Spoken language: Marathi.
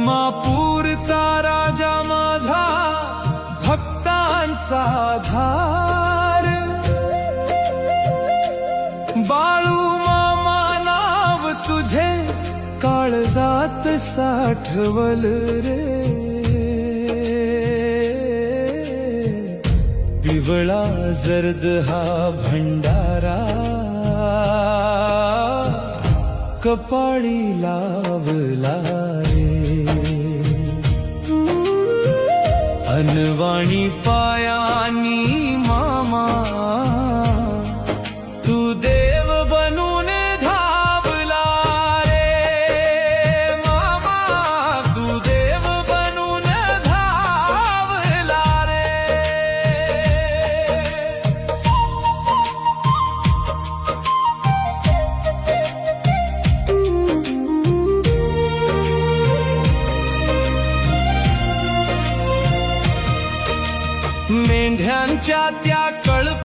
मापूरचा राजा माझा भक्तांचा आधार, बाळू मामा नाव तुझे काळजात साठवल रे, पिवळा जर्द हा भंडारा कपाळी लावला रे, अनवाणी पायानी मामा तू देव बनून धावला रे, मामा तू देव बनून धावला रे. मेंढ्यांच्या त्या